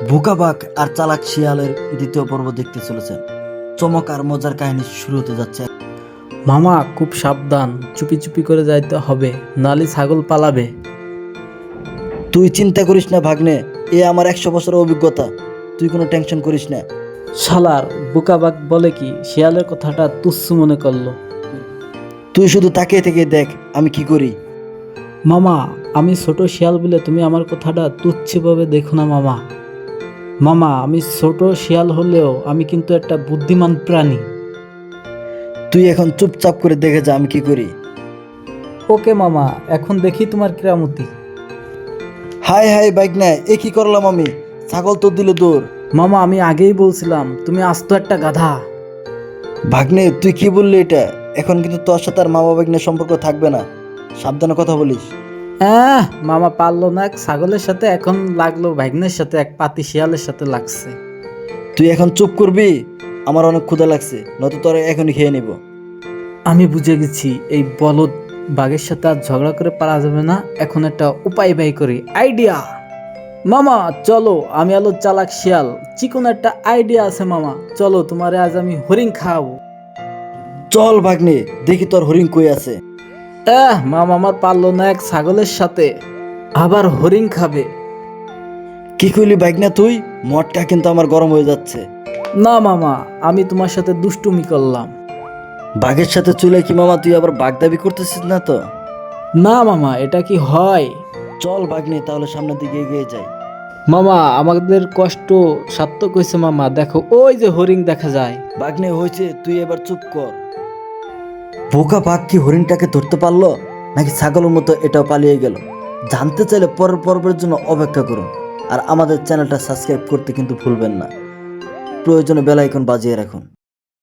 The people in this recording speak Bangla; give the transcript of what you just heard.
বোকা বাঘ আর চালাক শিয়ালের দ্বিতীয় পর্ব দেখতে চলেছেন। চমক আর মজার কাহিনী শুরু হতে যাচ্ছে। মামা খুব সাবধান, চুপি চুপি করে যাইতে হবে, নালি ছাগল পালাবে। তুই চিন্তা করিস না ভাগ্নে, এ আমার 100 বছরের অভিজ্ঞতা। তুই কোনো টেনশন করিস না। শালার বুকাবাক বলে কি শিয়ালের কথাটা তুচ্ছ মনে করলো। তুই শুধু তাকিয়ে থেকে দেখ আমি কি করি। মামা আমি ছোট শিয়াল বলে তুমি আমার কথাটা তুচ্ছভাবে দেখো না মামা। মামা আমি ছোট শিয়াল হলেও আমি কিন্তু একটা বুদ্ধিমান প্রাণী। তুই এখন চুপচাপ করে দেখে যা আমি কি করি। ওকে মামা, এখন দেখি তোমার কেরামতি। হাই হাই বাইক না, এ কি করলাম আমি? ছাগল তো দিল দৌড়। মামা আমি আগেই বলছিলাম তুমি আস্ত একটা গাধা। ভাগ্নে তুই কি বললি এটা? এখন কিন্তু তোর সাথে আর মামা ভাগ্নের সম্পর্ক থাকবে না, সাবধানে কথা বলিস। মামা পারলো না এক ছাগলের সাথে, এখন লাগলো ভাগ্নের সাথে, এক পাতি শিয়ালের সাথে লাগছে। তুই এখন চুপ করবি? আমার অনেক ক্ষুধা লাগছে, নয়তো তোর এখনই খেয়ে নিব। আমি বুঝে গেছি এই বলদ বাঘের সাথে আর ঝগড়া করে পারা যাবে না, এখন একটা উপায় বাই করি, আইডিয়া। মামা চলো, আমি আলো চালাক শিয়াল, চিকন একটা আইডিয়া আছে মামা, চলো তোমারে আজ আমি হরিণ খাওয়াবো। চল ভাগ্নে, দেখি তোর হরিণ কই আছে। মামা আমার পারলো না এক ছাগলের সাথে, আবার হরিণ খাবে। কি কইলি ভাগ্না তুই? মটকা কিন্তু আমার গরম হয়ে যাচ্ছে। না মামা, আমি তোমার সাথে দুষ্টুমি করলাম। বাঘের সাথে চলে কি মামা তুই আবার বাঘ দাবি করতেছিস না তো? না মামা, এটা কি হয়? চল ভাগ্নে, তাহলে সামনের দিকে এগিয়ে যাই। মামা আমাদের কষ্ট সার্থক হয়েছে মামা, দেখো ওই যে হরিণ দেখা যায়। ভাগ্নে হয়েছে, তুই এবার চুপ কর। বোকা বাঘ কি হরিণটাকে ধরতে পারলো, নাকি ছাগলের মতো এটাও পালিয়ে গেল? জানতে চাইলে পরের পর্বের জন্য অপেক্ষা করুন। আর আমাদের চ্যানেলটা সাবস্ক্রাইব করতে কিন্তু ভুলবেন না। প্রয়োজনে বেল আইকন বাজিয়ে রাখুন।